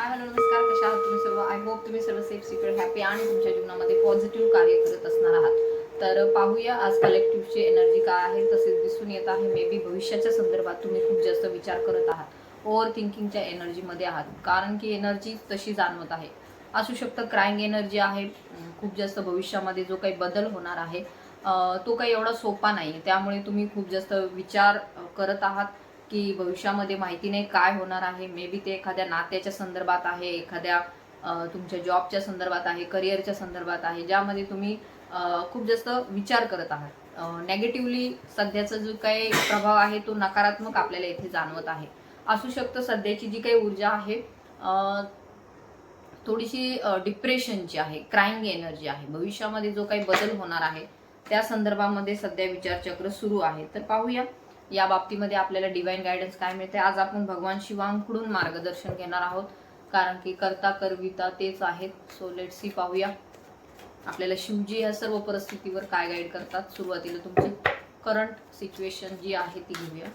Hi hello नमस्कार, कशा आहात तुम्ही सर्व? आय होप तुम्ही सर्व सेफ सिक्युअर हॅपी आणि तुमच्या जीवनामध्ये पॉझिटिव्ह कार्य करत असणार आहात. तर पाहूया आज कलेक्टिव्हची एनर्जी काय आहे. तसेच दिसून येत आहे मे बी भविष्याच्या संदर्भात तुम्ही खूप जास्त विचार करत आहात, ओव्हर थिंकिंगच्या एनर्जीमध्ये आहात, कारण की एनर्जी तशी जाणवत आहे. असू शकतं क्राईंग एनर्जी आहे. खूप जास्त भविष्यामध्ये जो काही बदल होणार आहे तो काही एवढा सोपा नाही, त्यामुळे तुम्ही खूप जास्त विचार करत आहात की भविष्यामध्ये माहिती नाही काय होणार आहे. मे बी ते एखाद्या नात्याच्या संदर्भात आहे, एखाद्या तुमच्या जॉबच्या संदर्भात आहे, करिअरच्या संदर्भात आहे, ज्यामध्ये तुम्ही खूप जास्त विचार करत आहात. नेगेटिव्हली सध्याचा जो काही प्रभाव आहे तो नकारात्मक आपल्याला इथे जाणवत आहे. असू शकतं सध्याची जी काही ऊर्जा आहे थोडीशी डिप्रेशनची आहे, क्राईंग एनर्जी आहे. भविष्यामध्ये जो काही बदल होणार आहे त्या संदर्भामध्ये सध्या विचारचक्र सुरू आहे. तर पाहूया या बाबतीमध्ये आपल्याला डिवाइन गायडन्स काय मिळते. आज आपण भगवान शिवांकडून मार्गदर्शन घेणार आहोत, कारण की करता करविता तेच आहेत. सो लेट्स सी, पाहूया आपल्याला शिवजी या सर्व परिस्थितीवर काय गाईड करतात. सुरुवातीला तुमची करंट सिच्युएशन जी आहे ती घेऊया.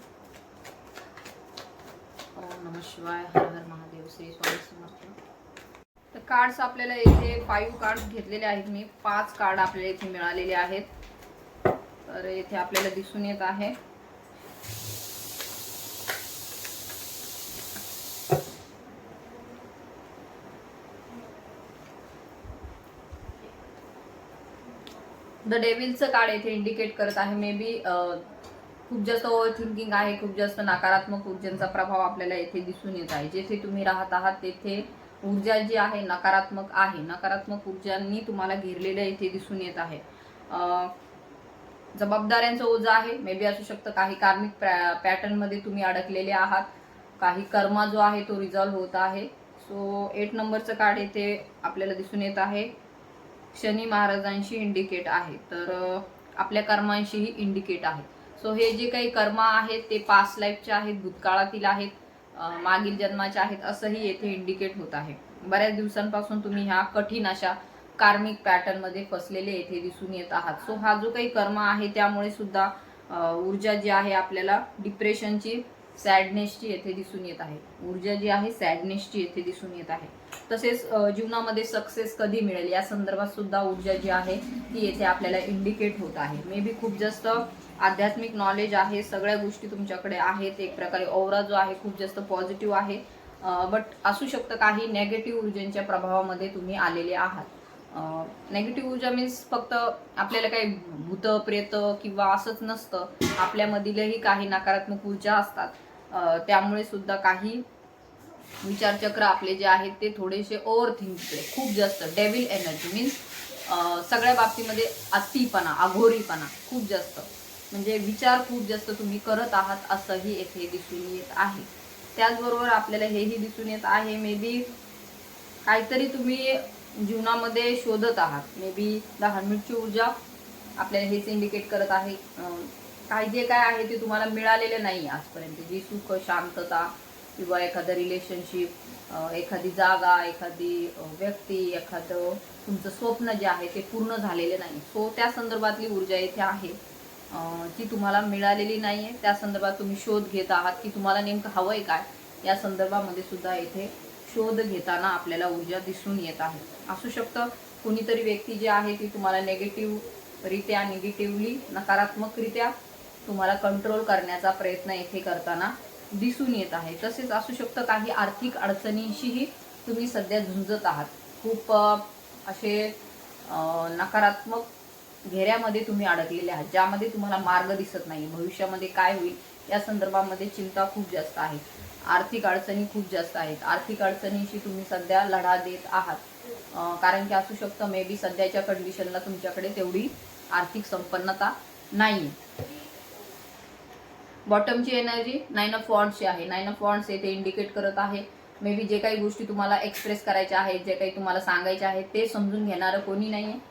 ओम नमः शिवाय, हर हर महादेव, श्री स्वामी समर्थ. तर कार्ड्स आपल्याला इथे 5 कार्ड्स घेतलेले आहेत मी. 5 कार्ड आपल्याला इथे मिळालेले आहेत. तर इथे आपल्याला दिसून येत आहे द डेव्हिलचं कार्ड येथे इंडिकेट करत आहे. मे बी खूप जास्त ओव्हर थिंकिंग आहे, खूप जास्त नकारात्मक ऊर्जांचा प्रभाव आपल्याला येथे दिसून येत आहे. जेथे तुम्ही राहत आहात तेथे ऊर्जा जी आहे नकारात्मक आहे. नकारात्मक ऊर्जांनी तुम्हाला घेरलेलं इथे दिसून येत आहे. जबाबदाऱ्यांचं ओझं आहे. मे बी असू शकतं काही कार्मिक पॅटर्न मध्ये तुम्ही अडकलेले आहात, काही कर्मा जो आहे तो रिझॉल्व्ह होत आहे. सो 8 नंबरचं कार्ड येथे आपल्याला दिसून येत आहे. शनी महाराजांशी इंडिकेट आहे, तर आपल्या कर्मांशीही इंडिकेट आहे. सो हे जे काही कर्म आहेत ते पास्ट लाईफचे आहेत, भूतकाळातील आहेत, मागील जन्माचे आहेत, असंही येथे इंडिकेट होत आहे. बऱ्याच दिवसांपासून तुम्ही ह्या कठीण अशा कार्मिक पॅटर्न मध्ये फसलेले येथे दिसून येत आहात. सो हा जो काही कर्म आहे त्यामुळे सुद्धा ऊर्जा जी आहे आपल्याला डिप्रेशनची, सॅडनेसची येथे दिसून येत आहे. ऊर्जा जी आहे सॅडनेसची येथे दिसून येत आहे. तसेच जीवनामध्ये सक्सेस कधी मिळेल या संदर्भात सुद्धा ऊर्जा जी आहे ती येथे आपल्याला इंडिकेट होत आहे. मे बी खूप जास्त आध्यात्मिक नॉलेज आहे, सगळ्या गोष्टी तुमच्याकडे आहेत. एक प्रकारे ओवरा जो आहे खूप जास्त पॉझिटिव्ह आहे. बट असू शकतं काही नेगेटिव्ह ऊर्जांच्या प्रभावामध्ये तुम्ही आलेले आहात. नेगेटिव्ह ऊर्जा मीन्स फक्त आपल्याला काही भूत प्रेत किंवा असंच नसतं, आपल्यामधीलही काही नकारात्मक ऊर्जा असतात. त्यामुळे सुद्धा काही विचारचक्र आपले जे आहेत ते थोडेसे ओव्हर थिंकिंग, खूप जास्त डेव्हिल एनर्जी मीन्स सगळ्या बाबतीमध्ये अतिपणा, अघोरीपणा खूप जास्त, म्हणजे विचार खूप जास्त तुम्ही करत आहात असंही येथे दिसून येत आहे. त्याचबरोबर आपल्याला हेही दिसून येत आहे मे बी काहीतरी तुम्ही जीवनामध्ये शोधत आहात. मे बी 10 मिनिटची ऊर्जा आपल्याला हेच इंडिकेट करत आहे. काही जे काय आहे ते तुम्हाला मिळालेलं नाही आजपर्यंत, जी सुख शांतता किंवा एखादं रिलेशनशिप, एखादी जागा, एखादी व्यक्ती, एखादं तुमचं स्वप्न जे आहे ते पूर्ण झालेलं नाही. सो त्या संदर्भातली ऊर्जा इथे आहे जी तुम्हाला मिळालेली नाही आहे. त्या संदर्भात तुम्ही शोध घेत आहात की तुम्हाला नेमकं हवं आहे काय, या संदर्भामध्ये सुद्धा इथे शोध घेताना आपल्याला ऊर्जा दिसून येत आहे. असू शकतं कोणीतरी व्यक्ती जी आहे ती तुम्हाला निगेटिव्हरित्या, निगेटिव्हली, नकारात्मकरित्या तुम्हाला कंट्रोल करण्याचा प्रयत्न इथे करताना दिसून येत आहे. तसेच असू शकतं काही आर्थिक अडचणींशीही तुम्ही सध्या झुंजत आहात. खूप असे नकारात्मक घेऱ्यामध्ये तुम्ही अडकलेले आहात, ज्यामध्ये तुम्हाला मार्ग दिसत नाही. भविष्यामध्ये काय होईल या संदर्भामध्ये चिंता खूप जास्त आहे. आर्थिक अडचणी खूप जास्त आहेत. आर्थिक अडचणींशी तुम्ही सध्या लढा देत आहात, कारण की असू शकतं मे बी सध्याच्या कंडिशनला तुमच्याकडे तेवढी आर्थिक संपन्नता नाही. बॉटमची एनर्जी 9 ऑफ वॉन्ड्सची आहे. 9 ऑफ वॉन्ड्स येथे इंडिकेट करत आहे मे बी जे काही गोष्टी तुम्हाला एक्सप्रेस करायच्या आहेत, जे काही तुम्हाला सांगायचे आहेत ते समजून घेणारं कोणी नाही आहे.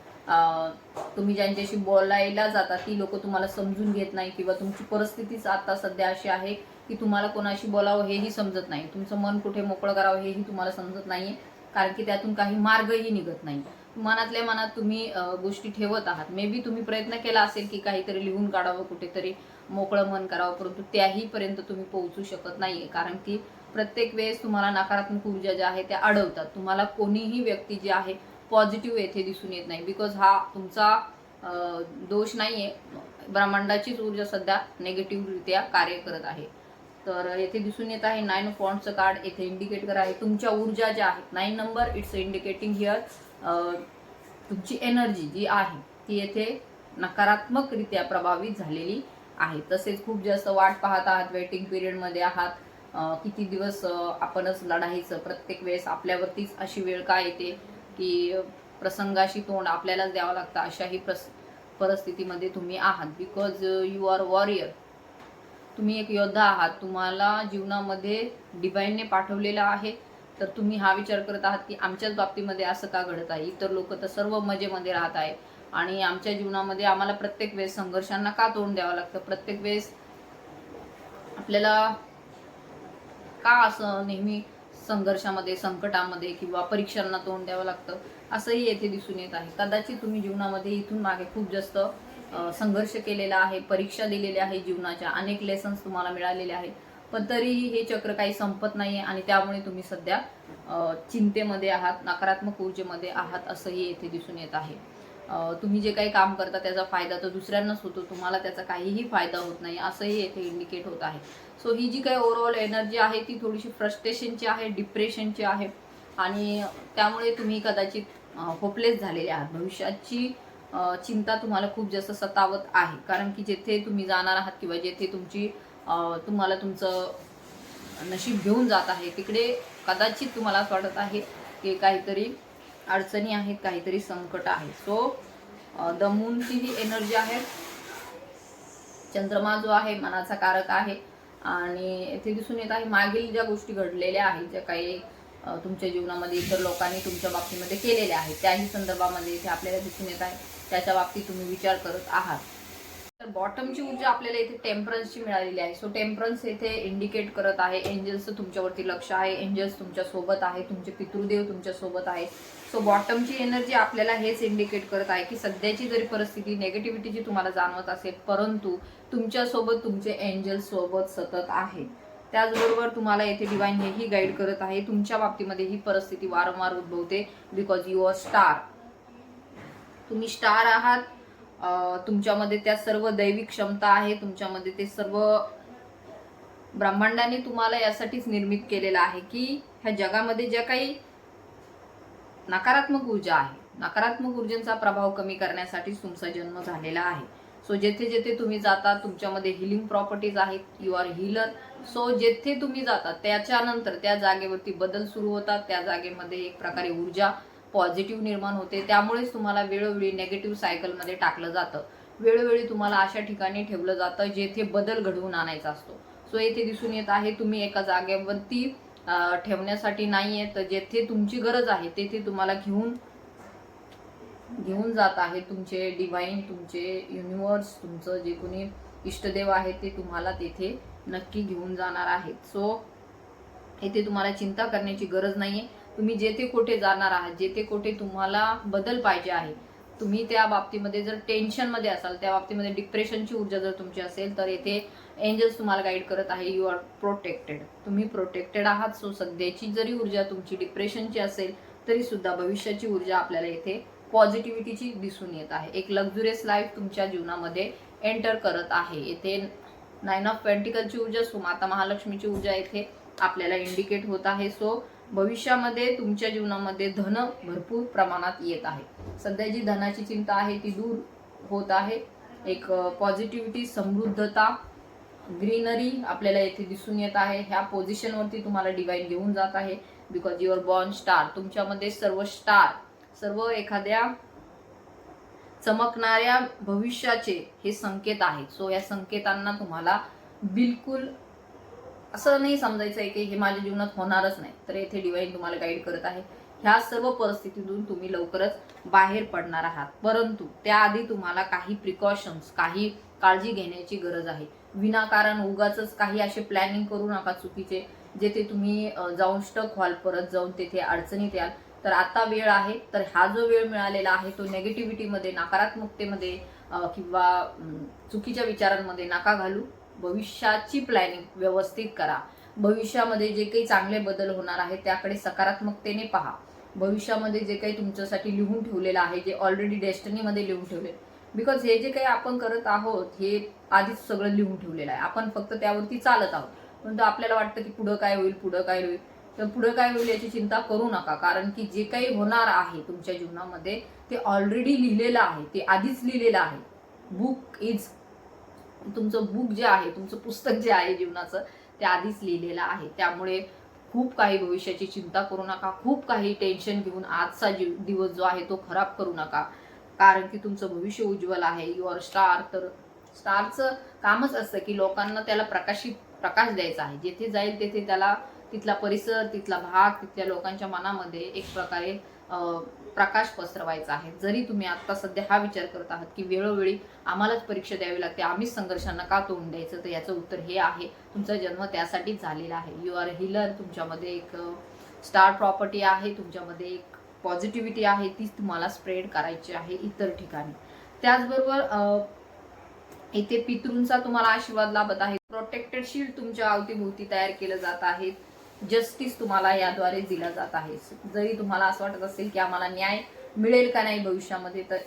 तुम्ही ज्यांच्याशी बोलायला जाता ती लोक तुम्हाला समजून घेत नाही, किंवा तुमची परिस्थितीच आता सध्या अशी आहे की तुम्हाला कोणाशी बोलावं हेही समजत नाही, तुमचं मन कुठे मोकळं करावं हेही तुम्हाला समजत नाहीये, कारण की त्यातून काही मार्गही निघत नाही. मनातल्या मनात तुम्ही गोष्टी ठेवत आहात. मे बी तुम्ही प्रयत्न केला असेल की काहीतरी लिहून काढावं, कुठेतरी मोकळं मन करावं, परंतु त्याही पर्यंत तुम्ही पोहोचू शकत नाहीये, कारण की प्रत्येक वेळेस तुम्हाला नकारात्मक ऊर्जा ज्या आहे त्या अडवतात. तुम्हाला कोणीही व्यक्ती जी आहे पॉझिटिव्ह येथे दिसून येत नाही, बिकॉज हा तुमचा दोष नाहीये, ब्रह्मांडाचीच ऊर्जा सध्या नेगेटिव्हरित्या कार्य करत आहे. तर येथे दिसून येत आहे 9 ऑफ वॉन्ड्सचं कार्ड येथे इंडिकेट करा आहे तुमच्या ऊर्जा ज्या आहेत. 9 नंबर इट्स इंडिकेटिंग हिअर तुमची एनर्जी जी आहे ती येथे नकारात्मकरित्या प्रभावित झालेली आहे. तसेच खूप जास्त वाट पाहत आहात, वेटिंग पिरियडमध्ये आहात. किती दिवस आपणच लढायचं, प्रत्येक वेळेस आपल्यावरतीच अशी वेळ काय येते की प्रसंगाशी तोंड आपल्यालाच द्यावं लागतं, अशाही परिस्थितीमध्ये तुम्ही आहात. बिकॉज यू आर वॉरियर, तुम्ही एक योद्धा आहात. तुम्हाला जीवनामध्ये डिवाईनने पाठवलेलं आहे. तर तुम्ही हा विचार करत आहात की आमच्याच बाबतीमध्ये असं का घडत आहे, इतर लोक तर सर्व मजेमध्ये राहत आहे आणि आमच्या जीवनामध्ये आम्हाला प्रत्येक वेळेस संघर्षांना का तोंड द्यावं लागतं, प्रत्येक वेळेस आपल्याला का असं नेहमी संघर्षामध्ये, संकटामध्ये किंवा परीक्षांना तोंड द्यावं लागतं, असंही येथे दिसून येत आहे. कदाचित तुम्ही जीवनामध्ये इथून मागे खूप जास्त संघर्ष केलेला आहे, परीक्षा दिलेल्या आहे, जीवनाच्या अनेक लेसन्स तुम्हाला मिळालेले आहेत, पण तरीही हे चक्र काही संपत नाहीये आणि त्यामुळे तुम्ही सध्या चिंतेमध्ये आहात, नकारात्मक ऊर्जेमध्ये आहात, असंही येथे दिसून येत आहे. तुम्ही जे काही काम करता त्याचा फायदा तर दुसऱ्यांनाच होतो, तुम्हाला त्याचा काहीही फायदा होत नाही, असंही येथे इंडिकेट होत आहे. सो ही जी काही ओव्हरऑल एनर्जी आहे ती थोडीशी फ्रस्ट्रेशनची आहे, डिप्रेशनची आहे आणि त्यामुळे तुम्ही कदाचित होपलेस झालेले आहात. भविष्याची चिंता तुम्हाला खूप जास्त सतावत आहे, कारण की जेथे तुम्ही जाणार आहात किंवा जेथे तुम्हाला तुमचं नशीब घेऊन जात आहे तिकडे कदाचित तुम्हाला असं वाटत आहे की काहीतरी अडचणी आहेत, काहीतरी संकट आहे. सो द मूनची ही एनर्जी आहे. चंद्रमा जो आहे मनाचा कारक आहे आणि येथे दिसून येत आहे मागील ज्या गोष्टी घडलेल्या आहेत, ज्या काही तुमच्या जीवनामध्ये इतर लोकांनी तुमच्या बाबतीमध्ये केलेल्या आहेत, त्याही संदर्भामध्ये इथे आपल्याला दिसून येत आहे, त्याच्या बाबतीत तुम्ही विचार करत आहात. तर बॉटमची ऊर्जा आपल्याला इथे टेम्परन्सची मिळालेली आहे. सो टेम्परन्स येथे इंडिकेट करत आहे एंजल्सचं तुमच्यावरती लक्ष आहे, एंजल्स तुमच्या सोबत आहे, तुमचे पितृदेव तुमच्या सोबत आहे. सो बॉटमची एनर्जी आपल्याला हेच इंडिकेट करत आहे की सध्याची जरी परिस्थिती नेगेटिव्हिटीची तुम्हाला जाणवत असेल, परंतु तुमच्यासोबत तुमचे एंजल्स सोबत सतत आहे. त्याचबरोबर तुम्हाला येथे डिवाइन हेही गाईड करत आहे. तुमच्या बाबतीमध्ये ही परिस्थिती वारंवार उद्भवते बिकॉज यू आर स्टार, तुम्ही स्टार आहात. तुमच्यामध्ये त्या सर्व दैविक क्षमता आहे, तुमच्यामध्ये ते सर्व ब्रह्मांडाने तुम्हाला यासाठीच निर्मित केलेलं आहे की ह्या जगामध्ये ज्या काही नकारात्मक ऊर्जा आहे, नकारात्मक ऊर्जेचा प्रभाव कमी करण्यासाठीच तुमचा जन्म झालेला आहे. सो जेथे जेथे तुम्ही जाता तुमच्यामध्ये हिलिंग प्रॉपर्टीज आहेत, यू आर हिलर. सो जेथे तुम्ही जाता त्याच्यानंतर त्या जागेवरती बदल सुरू होतात, त्या जागेमध्ये एक प्रकारे ऊर्जा पॉझिटिव्ह निर्माण होते. त्यामुळेच तुम्हाला वेळोवेळी नेगेटिव्ह सायकलमध्ये टाकलं जातं, वेळोवेळी तुम्हाला अशा ठिकाणी ठेवलं जातं जेथे बदल घडवून आणायचा असतो. सो येथे दिसून येत आहे तुम्ही एका जागेवरती ठेवण्यासाठी नाहीये, तर जेथे तुमची गरज आहे तेथे तुम्हाला घेऊन जात आहे तुमचे डिवाइन, तुमचे युनिव्हर्स, तुमचं जे कोणी इष्टदेव आहे ते तुम्हाला तेथे नक्की घेऊन जाणार आहेत. सो येथे तुम्हाला चिंता करण्याची गरज नाहीये. तुम्ही जेथे कुठे जाणार आहात, जेथे कुठे तुम्हाला बदल पाहिजे आहे, तुम्ही त्या बाबतीमध्ये जर टेन्शनमध्ये असाल, त्या बाबतीमध्ये डिप्रेशनची ऊर्जा जर तुमची असेल, तर येथे एंजल्स तुम्हाला गाईड करत आहे. यू आर प्रोटेक्टेड, तुम्ही प्रोटेक्टेड आहात. सो सध्याची जरी ऊर्जा तुमची डिप्रेशनची असेल तरी सुद्धा भविष्याची ऊर्जा आपल्याला येथे पॉझिटिव्हिटीची दिसून येत आहे. एक लक्झुरियस लाईफ तुमच्या जीवनामध्ये एंटर करत आहे. येथे 9 ऑफ पेंटिकलची ऊर्जा, सो माता महालक्ष्मीची ऊर्जा येथे आपल्याला इंडिकेट होत आहे. सो भविष्यामध्ये तुमच्या जीवनामध्ये धन भरपूर प्रमाणात येत आहे. सध्या जी धनाची चिंता आहे ती दूर होत आहे. एक पॉझिटिव्हिटी, समृद्धता, ग्रीनरी आपल्याला येथे दिसून येत आहे. ह्या पोझिशनवरती तुम्हाला डिवाइन घेऊन जात आहे because you are born star. तुमच्यामध्ये सर्व स्टार, सर्व एखाद्या चमकणाऱ्या भविष्याचे हे संकेत आहेत. सो या संकेतांना तुम्हाला बिलकुल असं नाही समजायचं आहे की हे माझ्या जीवनात होणारच नाही, तर येथे डिवाइन तुम्हाला गाईड करत आहे. ह्या सर्व परिस्थितीतून तुम्ही लवकरच बाहेर पडणार आहात, परंतु त्याआधी तुम्हाला काही प्रिकॉशन्स, काही काळजी घेण्याची गरज आहे. विनाकारण उगाच काही असे प्लॅनिंग करू नका चुकीचे, जेथे तुम्ही जाऊन स्टक व्हाल, परत जाऊन तेथे अडचणीत याल. तर आता वेळ आहे, तर हा जो वेळ मिळालेला आहे तो नेगेटिव्हिटीमध्ये, नकारात्मकतेमध्ये किंवा चुकीच्या विचारांमध्ये नका घालू. भविष्याची प्लॅनिंग व्यवस्थित करा. भविष्यामध्ये जे काही चांगले बदल होणार आहे त्याकडे सकारात्मकतेने पहा. भविष्यामध्ये जे काही तुमच्यासाठी लिहून ठेवलेलं आहे, जे ऑलरेडी डेस्टिनीमध्ये लिहून ठेवले, बिकॉज हे जे काही आपण करत आहोत हे आधीच सगळं लिहून ठेवलेलं आहे, आपण फक्त त्यावरती चालत आहोत. परंतु आपल्याला वाटतं की पुढं काय होईल, पुढं काय होईल. तर पुढं काय होईल याची चिंता करू नका, कारण की जे काही होणार आहे तुमच्या जीवनामध्ये ते ऑलरेडी लिहिलेलं आहे, ते आधीच लिहिलेलं आहे. बुक इज, तुमचं बुक जे आहे, तुमचं पुस्तक जे आहे जीवनाचं, ते आधीच लिहिलेलं आहे. त्यामुळे खूप काही भविष्याची चिंता करू नका, खूप काही टेन्शन घेऊन आजचा दिवस जो आहे तो खराब करू नका, कारण की तुमचं भविष्य उज्ज्वल आहे. You are star. तर स्टारचं कामच असतं की लोकांना त्याला प्रकाश द्यायचा आहे. जेथे जाईल तेथे त्याला तिथला परिसर, तिथला भाग, तिथल्या लोकांच्या मनामध्ये एक प्रकारे प्रकाश पसरवायचा आहे. जरी तुम्ही आता सध्या हा विचार करत आहात की वेळोवेळी आम्हालाच परीक्षा द्यावी लागते, आम्हीच संघर्षांना का तोंड द्यायचं, तर याचं उत्तर हे आहे, तुमचा जन्म त्यासाठीच झालेला आहे. You are healer. तुमच्यामध्ये एक स्टार प्रॉपर्टी आहे, तुमच्यामध्ये एक पॉझिटिव्हिटी आहे, तीच तुम्हाला स्प्रेड करायची आहे इतर ठिकाणी. त्याचबरोबर इथे पितृंचा तुम्हाला आशीर्वाद लाभत आहे. प्रोटेक्टेड शील्ड तुमच्या अवतीभोवती तयार केलं जात आहे. जस्टिस तुम्हाला याद्वारे दिला जात आहे. जरी तुम्हाला असं वाटत असेल की आम्हाला न्याय मिळेल का नाही भविष्यामध्ये, तर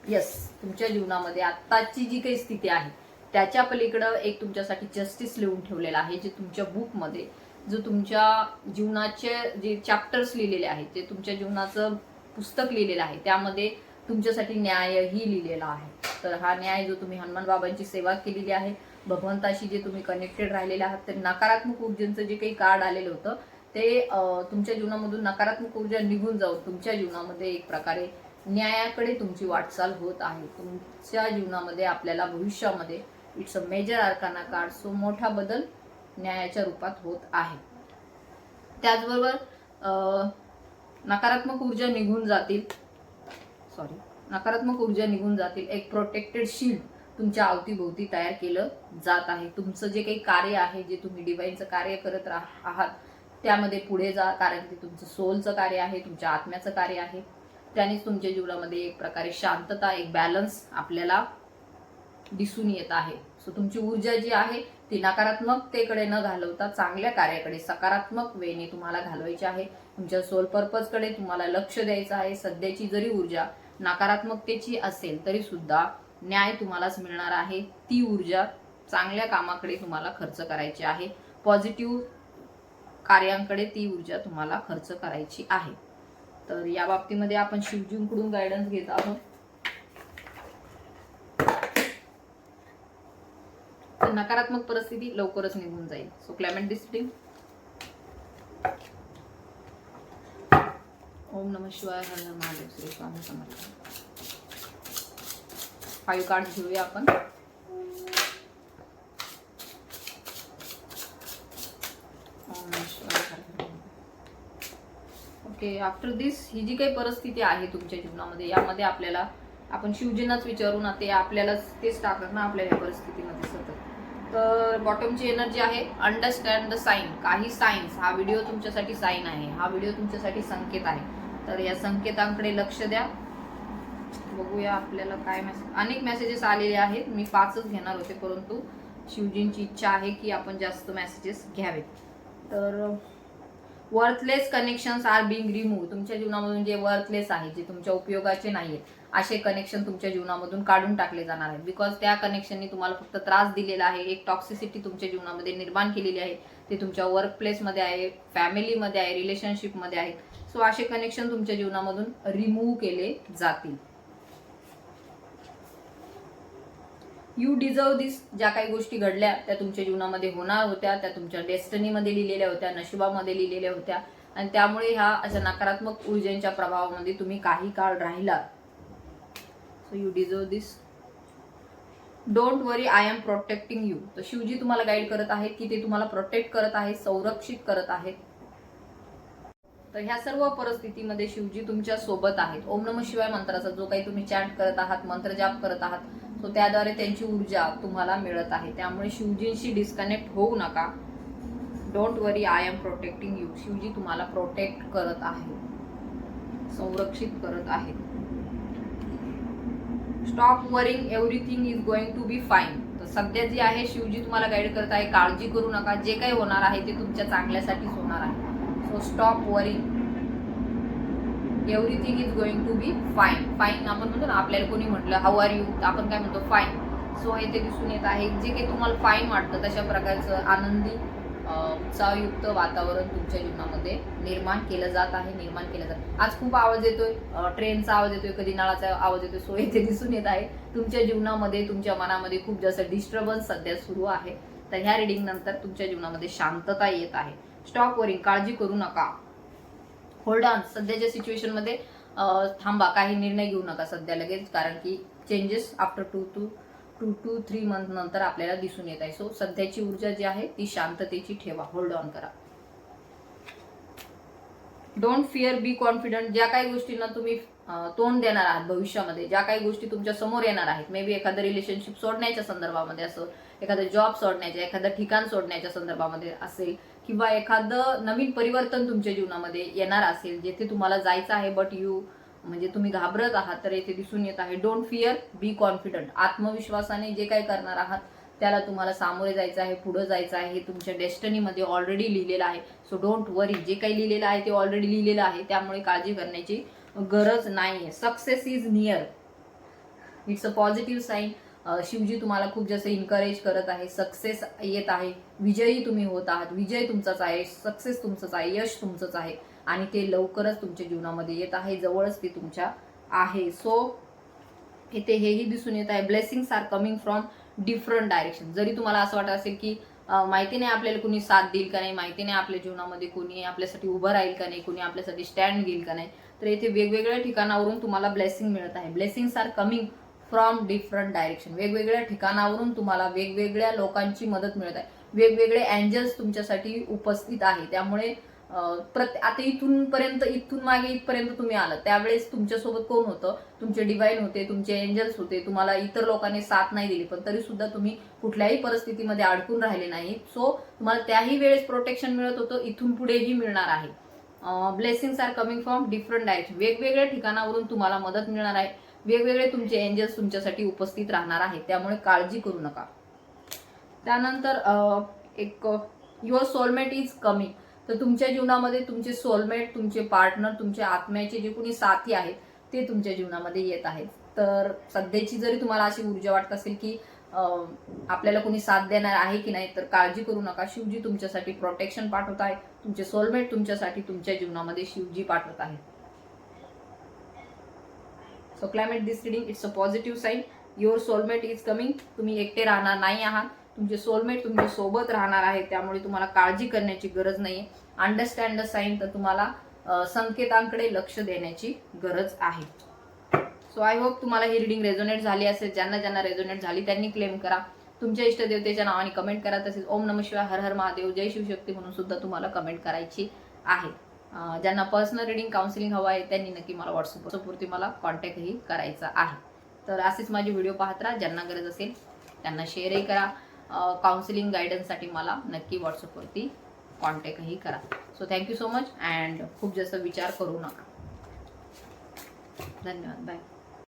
यस, तुमच्या जीवनामध्ये आत्ताची जी काही स्थिती आहे त्याच्या पलीकडं एक तुमच्यासाठी जस्टिस लिहून ठेवलेला आहे, जे तुमच्या बुकमध्ये, जो तुमच्या जीवनाचे जे चॅप्टर्स लिहिलेले आहेत, जे तुमच्या जीवनाचं पुस्तक लिहिलेलं आहे, त्यामध्ये तुमच्यासाठी न्यायही लिहिलेला आहे. तर हा न्याय जो तुम्ही हनुमान बाबांची सेवा केलेली आहे, भगवंताशी जे तुम्ही कनेक्टेड राहिलेले आहात, तर नकारात्मक ऊर्जेचं जे काही कार्ड आलेलं होतं ते तुमच्या जीवनामधून नकारात्मक ऊर्जा निघून जाऊन तुमच्या जीवनामध्ये एक प्रकारे न्यायाकडे तुमची वाटचाल होत आहे. तुमच्या जीवनामध्ये आपल्याला भविष्यामध्ये it's a major arcana card, so मोठा बदल न्यायाच्या रूपात होत आहे. त्याचबरोबर नकारात्मक ऊर्जा निघून जातील, नकारात्मक ऊर्जा निघून जातील. एक प्रोटेक्टेड शील्ड तुमच्या अवतीभोवती तयार केलं जात आहे. तुमचं जे काही कार्य आहे, जे तुम्ही डिवाइनचं कार्य करत आहात, त्यामध्ये पुढे जा, कारण ते तुमचं सोलचं कार्य आहे, तुमच्या आत्म्याचं कार्य आहे. त्यानेच तुमच्या जीवनामध्ये एक प्रकारे शांतता, एक बॅलन्स आपल्याला दिसून येत आहे. सो तुमची ऊर्जा जी आहे ती नकारात्मकतेकडे न घालवता चांगल्या कार्याकडे सकारात्मक वेने तुम्हाला घालवायची आहे. तुमच्या सोल पर्पजकडे तुम्हाला लक्ष द्यायचं आहे. सध्याची जरी ऊर्जा नकारात्मकतेची असेल तरी सुद्धा न्याय तुम्हालाच मिळणार आहे. ती ऊर्जा चांगल्या कामाकडे तुम्हाला खर्च करायची आहे. पॉझिटिव्ह कार्यांकडे ती ऊर्जा तुम्हाला खर्च करायची आहे. तर या बाबतीमध्ये आपण शिवजींकडून गायडन्स घेत आहोत. तर नकारात्मक परिस्थिती लवकरच निघून जाईल. So Clement distinct. ओम नमः शिवाय, हर हर महादेव, श्री स्वामी समर्थ. 5 कार्ड घेऊया आपण. ओम नमः शिवाय, हर हर. ओके, आफ्टर दिस ही जी काही परिस्थिती आहे तुमच्या जीवनामध्ये, यामध्ये आपल्याला आपण शिवजींनाच विचारू ना, ते आपल्यालाच तेच टाकतात ना आपल्या या परिस्थितीमध्ये सतत. तर बॉटमची एनर्जी आहे अंडरस्टँड द साईन. काही साईन्स, हा व्हिडिओ तुमच्यासाठी साईन आहे, हा व्हिडिओ तुमच्यासाठी संकेत आहे. तर या संकेतांकडे लक्ष द्या. बघूया आपल्याला काय मेसेज. अनेक मेसेजेस आलेले आहेत, मी 5च घेणार होते, परंतु शिवजींची इच्छा आहे की आपण जास्त मेसेजेस घ्यावेत. तर worthless connections are being remove. तुमच्या जीवनामधून जे वर्थलेस आहे, जे तुमच्या उपयोगाचे नाहीये, असे कनेक्शन तुमच्या जीवनामधून काढून टाकले जाणार आहेत. बिकॉज त्या कनेक्शननी तुम्हाला फक्त त्रास दिलेला आहे. एक टॉक्सिसिटी तुमच्या जीवनामध्ये निर्माण केलेली आहे. ते तुमच्या वर्क प्लेसमध्ये आहे, फॅमिलीमध्ये आहे, रिलेशनशिपमध्ये आहे. सो असे कनेक्शन तुमच्या जीवनामधून रिमूव्ह केले जातील. यू डिझर्व दिस. ज्या काही गोष्टी घडल्या त्या तुमच्या जीवनामध्ये होणार होत्या, त्या तुमच्या डेस्टिनीमध्ये लिहिलेल्या होत्या, नशिबामध्ये लिहिलेल्या होत्या, आणि त्यामुळे ह्या अशा नकारात्मक ऊर्जेच्या प्रभावामध्ये तुम्ही काही काळ राहिला. So you deserve this. Don't worry, I am protecting you. तर शिवजी तुम्हाला गाईड करत आहेत की ते तुम्हाला प्रोटेक्ट करत आहेत, संरक्षित करत आहेत. तर ह्या सर्व परिस्थितीमध्ये शिवजी तुमच्या सोबत आहेत. ओम नमः शिवाय मंत्राचा जो काही तुम्ही चॅन्ट करत आहात, मंत्र जाप करत आहात, सो त्याद्वारे त्यांची ऊर्जा तुम्हाला मिळत आहे. त्यामुळे शिवजींशी डिस्कनेक्ट होऊ नका. Don't worry, I am protecting you. Shivji तुम्हाला प्रोटेक्ट करत आहे, संरक्षित करत आहेत. Stop worrying, everything is going to be fine. तर सध्या जी आहे शिवजी तुम्हाला गाईड करत आहे, काळजी करू नका, जे काही होणार आहे ते तुमच्या चांगल्यासाठीच होणार आहे. So stop worrying, everything is going to be fine. Fine आपण म्हणतो ना, आपल्याला कोणी म्हटलं हाऊ आर यू, आपण काय म्हणतो फाईन. सो इथे दिसून येत आहे जे काही तुम्हाला फाईन वाटतं तशा प्रकारचं आनंदी उत्साहयुक्त वातावरण तुमच्या जीवनामध्ये निर्माण केलं जात आहे. आज खूप आवाज येतोय, ट्रेनचा आवाज येतोय, कधी नळाचा आवाज येतोय. सो इथे दिसून येत आहे तुमच्या जीवनामध्ये, तुमच्या मनामध्ये खूप जास्त डिस्टर्बन्स सध्या सुरू आहे. तर ह्या रिडिंग नंतर तुमच्या जीवनामध्ये शांतता येत आहे. स्टॉप वरिंग, काळजी करू नका. होल्ड ऑन, सध्याच्या सिच्युएशन मध्ये थांबा, काही निर्णय घेऊ नका सध्या लगेच, कारण की चेंजेस आफ्टर 2 to 3 मंथ नंतर आपल्याला दिसून येत आहे. सो सध्याची ऊर्जा जी आहे ती शांततेची ठेवा, होल्ड ऑन करा. Don't fear, be confident. ज्या काही गोष्टींना तुम्ही तोंड देणार आहात भविष्यामध्ये, ज्या काही गोष्टी तुमच्या समोर येणार आहेत, मे बी एखादं रिलेशनशिप सोडण्याच्या संदर्भामध्ये असं, एखादं जॉब सोडण्याच्या, एखादं ठिकाण सोडण्याच्या संदर्भामध्ये असेल, किंवा एखादं नवीन परिवर्तन तुमच्या जीवनामध्ये येणार असेल जेथे तुम्हाला जायचं आहे बट म्हणजे तुम्ही घाबरत आहात, तर येथे दिसून येत आहे डोंट फिअर, बी कॉन्फिडंट. आत्मविश्वासाने जे काही करणार आहात त्याला तुम्हाला सामोरे जायचं आहे, पुढे जायचं आहे. हे तुमच्या डेस्टिनीमध्ये ऑलरेडी लिहिलेलं आहे. सो डोंट वरी, जे काही लिहिलेलं आहे ते ऑलरेडी लिहिलेलं आहे, त्यामुळे काळजी करण्याची गरज नाहीये. Success is near, it's a positive sign. Shivji तुम्हाला खूप जास्त इन्करेज करत आहे. सक्सेस येत आहे, विजयी तुम्ही होत आहात. विजय तुमचाच आहे, सक्सेस तुमचंच आहे, यश तुमचंच आहे, आणि ते लवकरच तुमच्या जीवनामध्ये येत आहे, जवळच ते तुमच्या आहे. सो इथे हेही दिसून येत आहे blessings are coming from different direction. जरी तुम्हाला असं वाटत असेल की माहिती नाही आपल्याला कोणी साथ देईल का नाही, माहिती नाही आपल्या जीवनामध्ये कोणी आपल्यासाठी उभं राहील का नाही, कोणी आपल्यासाठी स्टँड घेईल का नाही, तर इथे वेगवेगळ्या ठिकाणावरून तुम्हाला ब्लेसिंग मिळत आहे. Blessings are coming from different direction. वेगवेगळ्या ठिकाणावरून तुम्हाला वेगवेगळ्या लोकांची मदत मिळत आहे, वेगवेगळे एंजल्स तुमच्यासाठी उपस्थित आहे. त्यामुळे आता इथून मागे इथपर्यंत तुम्ही आलात त्यावेळेस तुमच्यासोबत कोण होतं, तुमचे डिवाइन होते, तुमचे एंजल्स होते. तुम्हाला इतर लोकांनी साथ नाही दिली, पण तरी सुद्धा तुम्ही कुठल्याही परिस्थितीमध्ये अडकून राहिले नाही. सो तुम्हाला त्याही वेळेस प्रोटेक्शन मिळत होतं, इथून पुढेही मिळणार आहे. Blessings are coming from different direction. वेगवेगळ्या ठिकाणावरून तुम्हाला मदत मिळणार आहे, वेगवेगळे तुमचे एंजल्स तुमच्यासाठी उपस्थित राहणार आहेत, त्यामुळे काळजी करू नका. त्यानंतर युअर सोलमेट इज कमिंग. तर तुमच्या जीवनामध्ये तुमचे सोलमेट, तुमचे पार्टनर, तुमचे आत्म्याचे जे कोणी साथी आहेत ते तुमच्या जीवनामध्ये येत आहेत. तर सध्याची जरी तुम्हाला अशी ऊर्जा वाटत असेल की आपल्याला कोणी साथ देणार आहे की नाही, तर काळजी करू नका. शिवजी तुमच्यासाठी प्रोटेक्शन पाठवत आहे, तुमचे सोलमेट तुमच्यासाठी तुमच्या जीवनामध्ये शिवजी पाठवत आहे. So claim it this reading, it's a positive sign. Your soulmate is coming. तुम्ही एकटे राहणार नाही आहात, तुमचे सोलमेट तुमच्या सोबत राहणार आहे, त्यामुळे तुम्हाला काळजी करण्याची गरज नाहीये. अंडरस्टँड द साईन, तर तुम्हाला संकेतांकडे लक्ष देण्याची गरज आहे. सो आय होप तुम्हाला ही रिडिंग रेझोनेट झाली असेल. ज्यांना रेझोनेट झाली त्यांनी क्लेम करा, तुमच्या इष्टदेवतेच्या नावाने कमेंट करा. तसेच ओम नमः शिवाय, हर हर महादेव, जय शिवशक्ती म्हणून सुद्धा तुम्हाला कमेंट करायची आहे. ज्यांना पर्सनल रिडिंग काउन्सिलिंग हवं आहे त्यांनी नक्की मला व्हॉट्सअपवरती मला कॉन्टॅक्टही करायचा आहे. तर असेच माझे व्हिडिओ पाहत राहा. ज्यांना गरज असेल त्यांना शेअरही करा. काउन्सिलिंग गायडन्ससाठी मला नक्की व्हॉट्सअपवरती कॉन्टॅक्टही करा. So thank you so much, and खूप जास्त विचार करू नका. धन्यवाद, बाय.